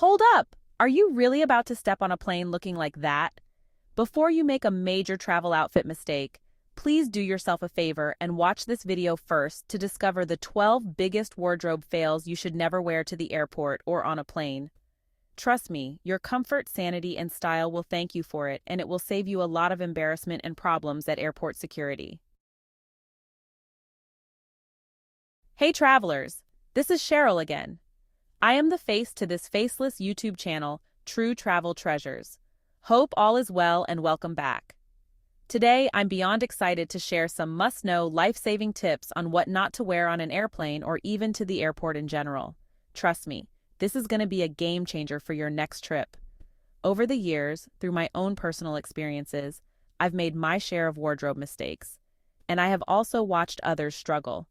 Hold up! Are you really about to step on a plane looking like that? Before you make a major travel outfit mistake, please do yourself a favor and watch this video first to discover the 12 biggest wardrobe fails you should never wear to the airport or on a plane. Trust me, your comfort, sanity, and style will thank you for it, and it will save you a lot of embarrassment and problems at airport security. Hey travelers, this is Cheryl again. I am the face to this faceless YouTube channel, True Travel Treasures. Hope all is well and welcome back. Today, I'm beyond excited to share some must-know life-saving tips on what not to wear on an airplane or even to the airport in general. Trust me, this is going to be a game changer for your next trip. Over the years, through my own personal experiences, I've made my share of wardrobe mistakes, and I have also watched others struggle.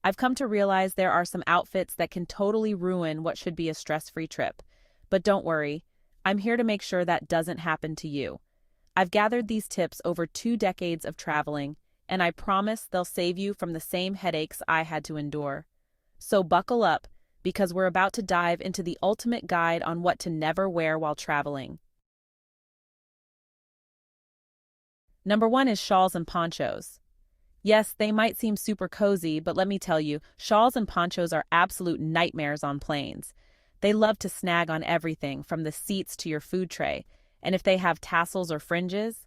I've come to realize there are some outfits that can totally ruin what should be a stress-free trip. But don't worry, I'm here to make sure that doesn't happen to you. I've gathered these tips over 2 decades of traveling, and I promise they'll save you from the same headaches I had to endure. So buckle up, because we're about to dive into the ultimate guide on what to never wear while traveling. Number 1 is shawls and ponchos. Yes, they might seem super cozy, but let me tell you, shawls and ponchos are absolute nightmares on planes. They love to snag on everything, from the seats to your food tray, and if they have tassels or fringes,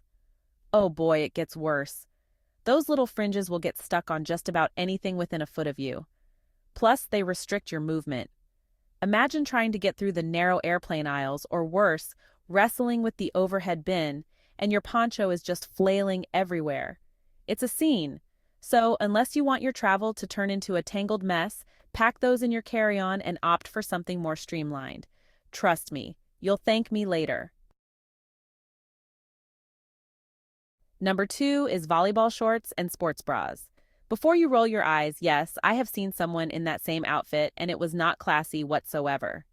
oh boy, it gets worse. Those little fringes will get stuck on just about anything within a foot of you. Plus, they restrict your movement. Imagine trying to get through the narrow airplane aisles, or worse, wrestling with the overhead bin, and your poncho is just flailing everywhere. It's a scene. So, unless you want your travel to turn into a tangled mess, pack those in your carry-on and opt for something more streamlined. Trust me, you'll thank me later. Number 2 is volleyball shorts and sports bras. Before you roll your eyes, yes, I have seen someone in that same outfit and it was not classy whatsoever.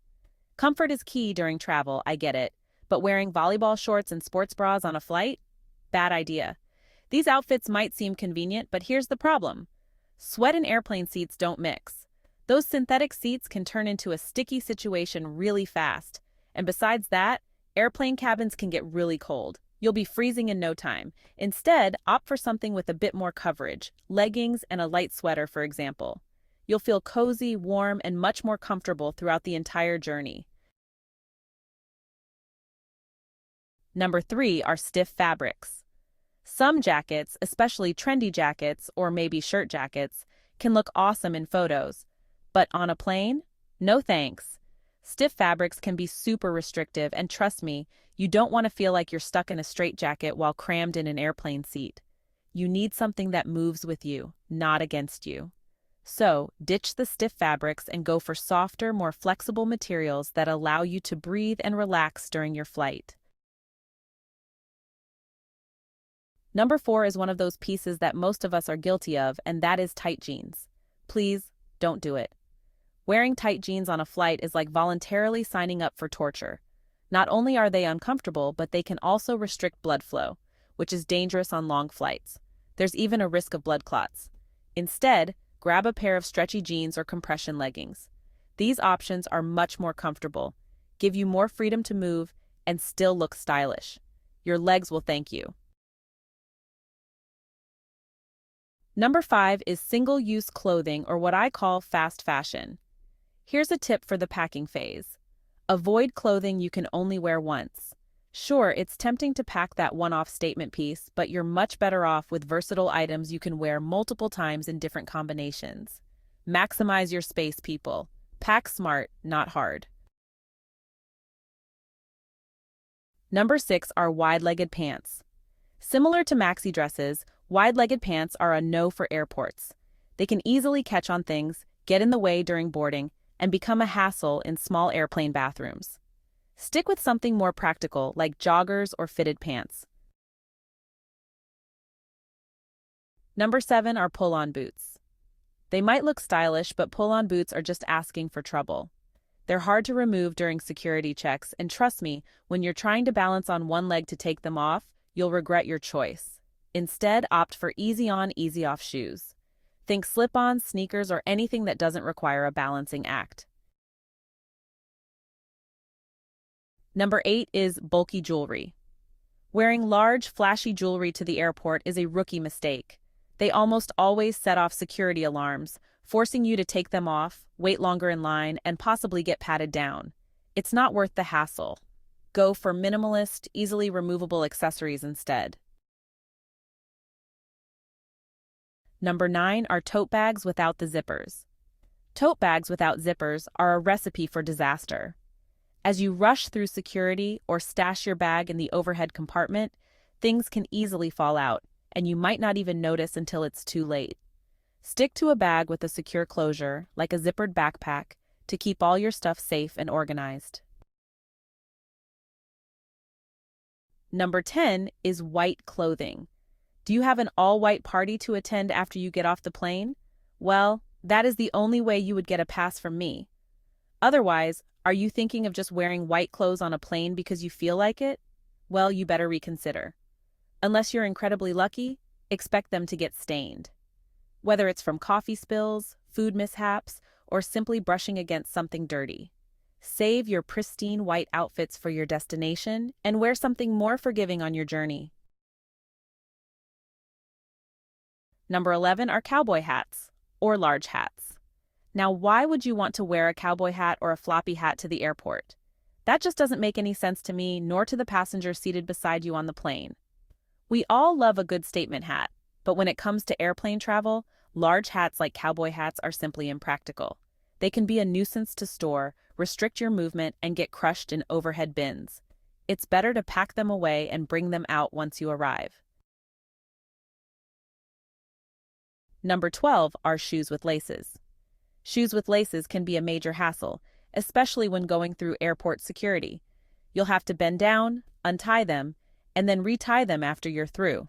Comfort is key during travel, I get it, but wearing volleyball shorts and sports bras on a flight? Bad idea. These outfits might seem convenient, but here's the problem. Sweat and airplane seats don't mix. Those synthetic seats can turn into a sticky situation really fast. And besides that, airplane cabins can get really cold. You'll be freezing in no time. Instead, opt for something with a bit more coverage, leggings and a light sweater, for example. You'll feel cozy, warm, and much more comfortable throughout the entire journey. Number 3 are stiff fabrics. Some jackets, especially trendy jackets or maybe shirt jackets, can look awesome in photos. But on a plane? No thanks. Stiff fabrics can be super restrictive, and trust me, you don't want to feel like you're stuck in a straitjacket while crammed in an airplane seat. You need something that moves with you, not against you. So, ditch the stiff fabrics and go for softer, more flexible materials that allow you to breathe and relax during your flight. Number 4 is one of those pieces that most of us are guilty of, and that is tight jeans. Please, don't do it. Wearing tight jeans on a flight is like voluntarily signing up for torture. Not only are they uncomfortable, but they can also restrict blood flow, which is dangerous on long flights. There's even a risk of blood clots. Instead, grab a pair of stretchy jeans or compression leggings. These options are much more comfortable, give you more freedom to move, and still look stylish. Your legs will thank you. Number 5 is single-use clothing, or what I call fast fashion. Here's a tip for the packing phase. Avoid clothing you can only wear once. Sure, it's tempting to pack that one-off statement piece, but you're much better off with versatile items you can wear multiple times in different combinations. Maximize your space, people. Pack smart, not hard. Number 6 are wide-legged pants. Similar to maxi dresses, wide-legged pants are a no for airports. They can easily catch on things, get in the way during boarding, and become a hassle in small airplane bathrooms. Stick with something more practical, like joggers or fitted pants. Number 7 are pull-on boots. They might look stylish, but pull-on boots are just asking for trouble. They're hard to remove during security checks, and trust me, when you're trying to balance on one leg to take them off, you'll regret your choice. Instead, opt for easy-on, easy-off shoes. Think slip-ons, sneakers, or anything that doesn't require a balancing act. Number 8 is bulky jewelry. Wearing large, flashy jewelry to the airport is a rookie mistake. They almost always set off security alarms, forcing you to take them off, wait longer in line, and possibly get patted down. It's not worth the hassle. Go for minimalist, easily removable accessories instead. Number 9 are tote bags without the zippers. Tote bags without zippers are a recipe for disaster. As you rush through security or stash your bag in the overhead compartment, things can easily fall out, and you might not even notice until it's too late. Stick to a bag with a secure closure, like a zippered backpack, to keep all your stuff safe and organized. Number 10 is white clothing. Do you have an all-white party to attend after you get off the plane? Well, that is the only way you would get a pass from me. Otherwise, are you thinking of just wearing white clothes on a plane because you feel like it? Well, you better reconsider. Unless you're incredibly lucky, expect them to get stained. Whether it's from coffee spills, food mishaps, or simply brushing against something dirty. Save your pristine white outfits for your destination and wear something more forgiving on your journey. Number 11 are cowboy hats, or large hats. Now, why would you want to wear a cowboy hat or a floppy hat to the airport? That just doesn't make any sense to me, nor to the passenger seated beside you on the plane. We all love a good statement hat, but when it comes to airplane travel, large hats like cowboy hats are simply impractical. They can be a nuisance to store, restrict your movement, and get crushed in overhead bins. It's better to pack them away and bring them out once you arrive. Number 12 are shoes with laces. Shoes with laces can be a major hassle, especially when going through airport security. You'll have to bend down, untie them, and then retie them after you're through.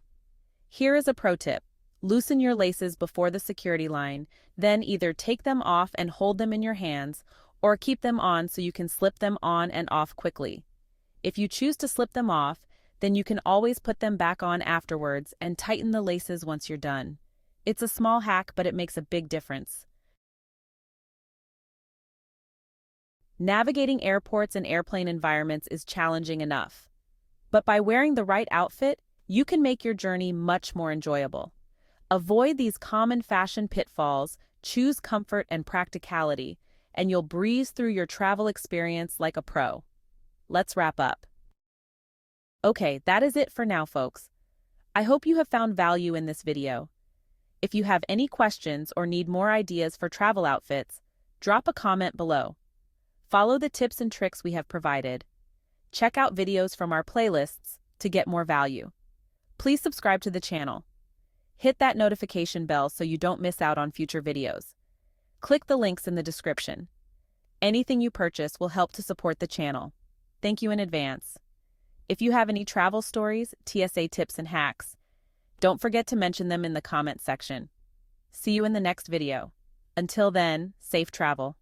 Here is a pro tip. Loosen your laces before the security line, then either take them off and hold them in your hands, or keep them on so you can slip them on and off quickly. If you choose to slip them off, then you can always put them back on afterwards and tighten the laces once you're done. It's a small hack, but it makes a big difference. Navigating airports and airplane environments is challenging enough. But by wearing the right outfit, you can make your journey much more enjoyable. Avoid these common fashion pitfalls, choose comfort and practicality, and you'll breeze through your travel experience like a pro. Let's wrap up. Okay, that is it for now, folks. I hope you have found value in this video. If you have any questions or need more ideas for travel outfits, drop a comment below. Follow the tips and tricks we have provided. Check out videos from our playlists to get more value. Please subscribe to the channel. Hit that notification bell so you don't miss out on future videos. Click the links in the description. Anything you purchase will help to support the channel. Thank you in advance. If you have any travel stories, TSA tips, and hacks, don't forget to mention them in the comment section. See you in the next video. Until then, safe travel.